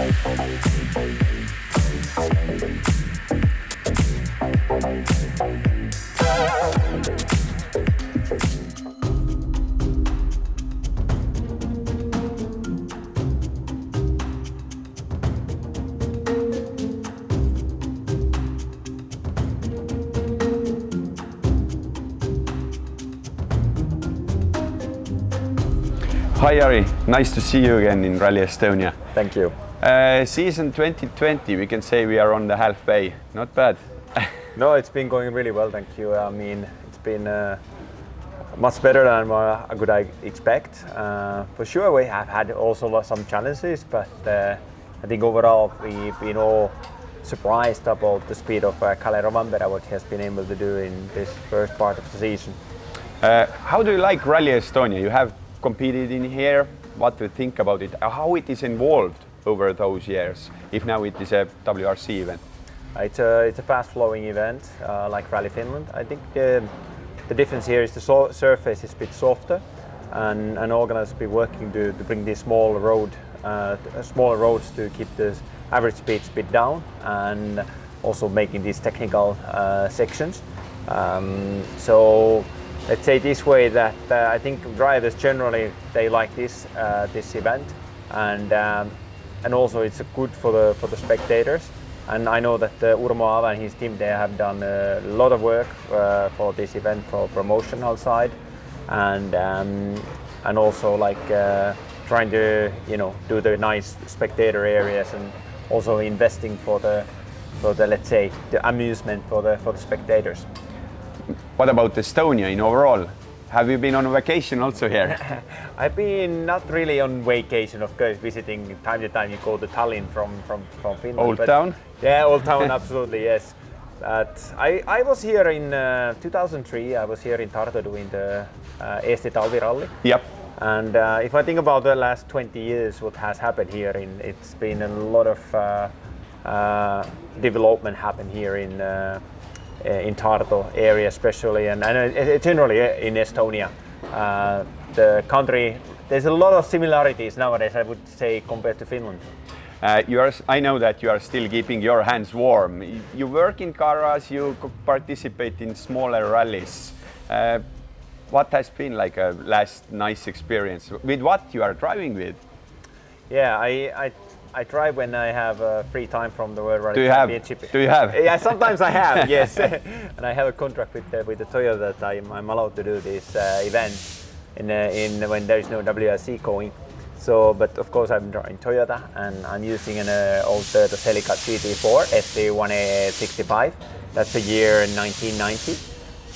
Hi Jari, nice to see you again in Rally Estonia. Thank you. Season 2020, we can say we are on the halfway. Not bad. No, it's been going really well, thank you. I mean, it's been much better than I could expect. For sure, we have had also some challenges, but I think overall we've been all surprised about the speed of Kalle Rovanperä, what he has been able to do in this first part of the season. How do you like Rally Estonia? You have competed in here. What do you think about it? How it is evolved over those years, if now it is a WRC event? It's a fast-flowing event like Rally Finland. I think the difference here is the surface is a bit softer, and organizers be working to bring these smaller roads to keep the average speed a bit down, and also making these technical sections. So let's say this way that I think drivers generally they like this event, and also it's good for the spectators. And I know that Urmo Aava and his team, they have done a lot of work for this event, for promotional side, and also like trying to do the nice spectator areas, and also investing for the let's say the amusement for the spectators. What about Estonia in overall? Have you been on vacation also here? I've been not really on vacation, of course, visiting time to time. You go to Tallinn from Finland. Old town? Yeah, Old Town, absolutely, yes. I was here in 2003. I was here in Tartu doing the Eesti Talviralli. Yep. And if I think about the last 20 years, what has happened here, it's been a lot of development happened here in Tartu area especially, and generally in Estonia. The country, there's a lot of similarities nowadays, I would say, compared to Finland. I know that you are still keeping your hands warm. You work in garage, you participate in smaller rallies. What has been like a last nice experience? With what you are driving with? Yeah, I drive when I have free time from the World Rally Championship. Do you have? Yeah, sometimes I have, yes. And I have a contract with the Toyota that I'm allowed to do this event when there is no WRC going. So, but of course I'm driving Toyota, and I'm using an old Toyota Celica GT4 ST165. That's the year 1990.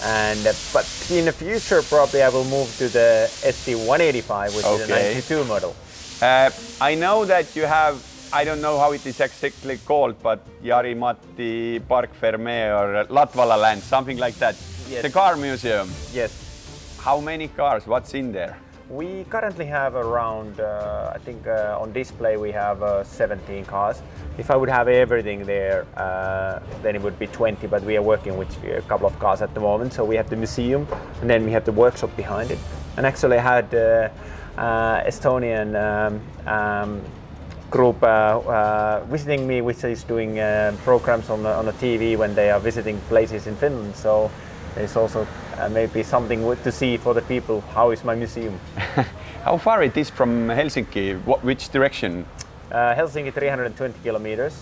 And but in the future probably I will move to the ST185, which is a 92 model. I know that you have, I don't know how it is exactly called, but Jari-Matti or Latvala land, something like that. Yes. The car museum. Yes. How many cars? What's in there? We currently have around, I think on display we have 17 cars. If I would have everything there, then it would be 20, but we are working with a couple of cars at the moment. So we have the museum, and then we have the workshop behind it. And actually I had Estonian group visiting me, which is doing programs on the TV when they are visiting places in Finland. So there's also maybe something to see for the people. How is my museum? How far it is from Helsinki? Which direction? Helsinki 320 kilometers,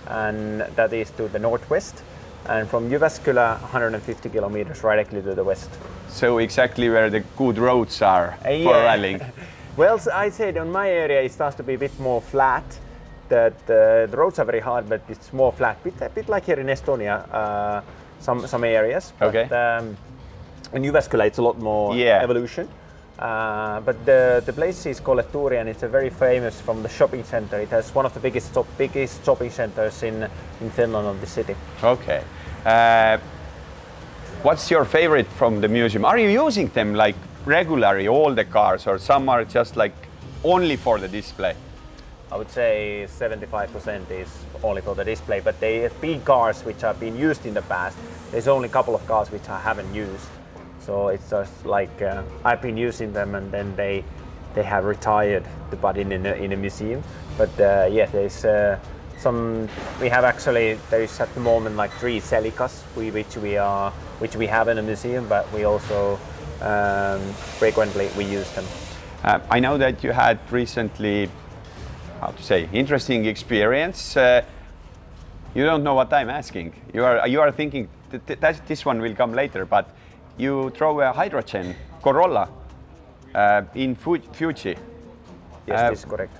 and that is to the northwest. And from Jyväskylä 150 kilometers directly to the west. So exactly where the good roads are for rallying. Well, I said on my area it starts to be a bit more flat. The roads are very hard, but it's more flat. A bit like here in Estonia, some areas. Okay. But, in Jyväskylä it's a lot more evolution. But the place is called Turi, and it's a very famous from the shopping center. It has one of the biggest shopping centers in Finland, of the city. Okay. What's your favorite from the museum? Are you using them like regularly, all the cars, or some are just like only for the display? I would say 75% is only for the display, but they have big cars which have been used in the past. There's only a couple of cars which I haven't used. So it's just like I've been using them, and then they they have retired the body in a museum. But yeah, there's we have actually, there is at the moment like 3 Celicas which we have in a museum, but we also frequently we use them. I know that you had recently, how to say, interesting experience. You don't know what I'm asking. You are thinking that this one will come later, but you throw a hydrogen Corolla in Fuji. Yes, this is correct.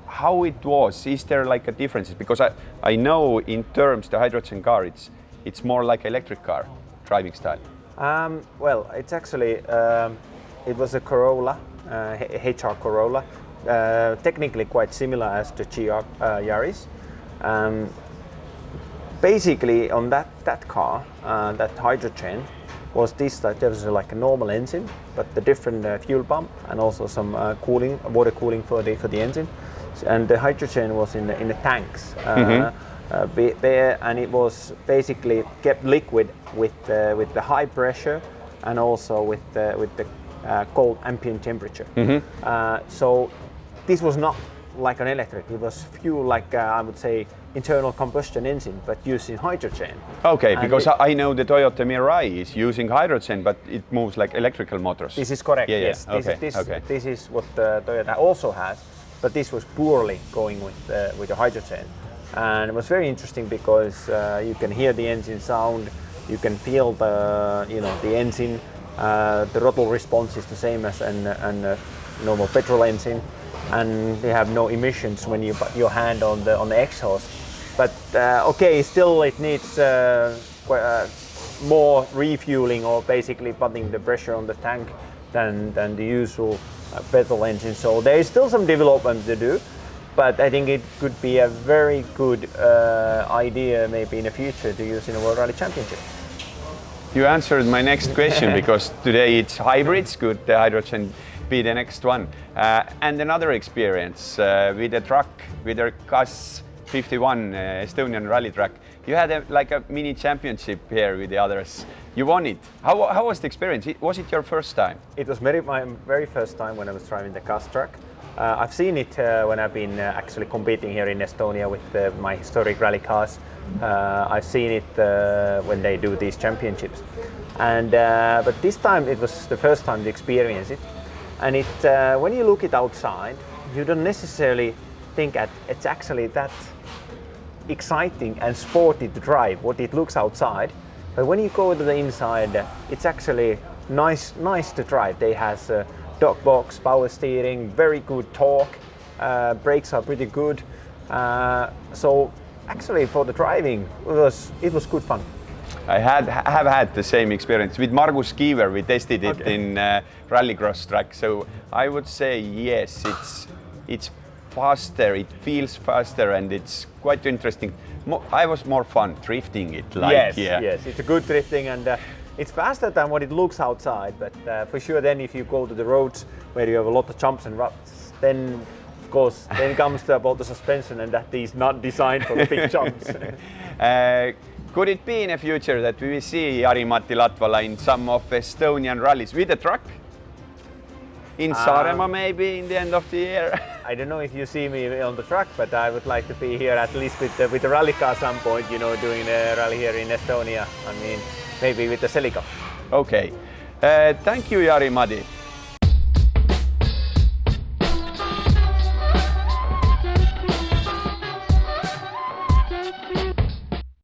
How it was? Is there like a difference? Because I know in terms the hydrogen car, it's more like electric car driving style. Well, it's actually it was a Corolla, HR Corolla, technically quite similar as the GR Yaris. Basically, on that car, that hydrogen was this, that there was like a normal engine, but the different fuel pump and also some water cooling for the engine, and the hydrogen was in the tanks. And it was basically kept liquid with the high pressure and also with the cold ambient temperature. So this was not like an electric. It was fuel like I would say internal combustion engine, but using hydrogen. Okay, and because I know the Toyota Mirai is using hydrogen, but it moves like electrical motors. This is correct. Yeah, yes. Okay. This is what Toyota also has, but this was poorly going with the hydrogen. And it was very interesting because you can hear the engine sound, you can feel the engine, the throttle response is the same as a normal petrol engine, and they have no emissions when you put your hand on the exhaust. But okay, still it needs more refueling or basically putting the pressure on the tank than the usual petrol engine. So there is still some development to do. But I think it could be a very good idea maybe in the future to use in a World Rally Championship. You answered my next question because today it's hybrids, could the hydrogen be the next one? And another experience with a truck, with a KAS 51 Estonian rally truck. You had like a mini championship here with the others. You won it. How was the experience? Was it your first time? It was my very first time when I was driving the KAS truck. I've seen it when I've been actually competing here in Estonia with my historic rally cars. I've seen it when they do these championships, and but this time it was the first time to experience it. And it when you look it outside, you don't necessarily think it's actually that exciting and sporty to drive what it looks outside. But when you go to the inside, it's actually nice to drive. They has dog box, power steering, very good torque, brakes are pretty good. So actually for the driving, it was good fun. I have had the same experience with Margus Kiiver. We tested it in rallycross track. So I would say yes, it's faster, it feels faster, and it's quite interesting. I was more fun drifting it. Yes, it's a good drifting, and it's faster than what it looks outside, but for sure then if you go to the roads where you have a lot of jumps and ruts, then of course then comes about the suspension, and that is not designed for the big jumps. Could it be in the future that we will see Jari-Matti Latvala in some of Estonian rallies with a truck? In Saaremaa maybe in the end of the year? I don't know if you see me on the truck, but I would like to be here at least with the rally car some point, doing a rally here in Estonia. I mean, maybe with the Celica. Okay. Thank you, Jari-Matti.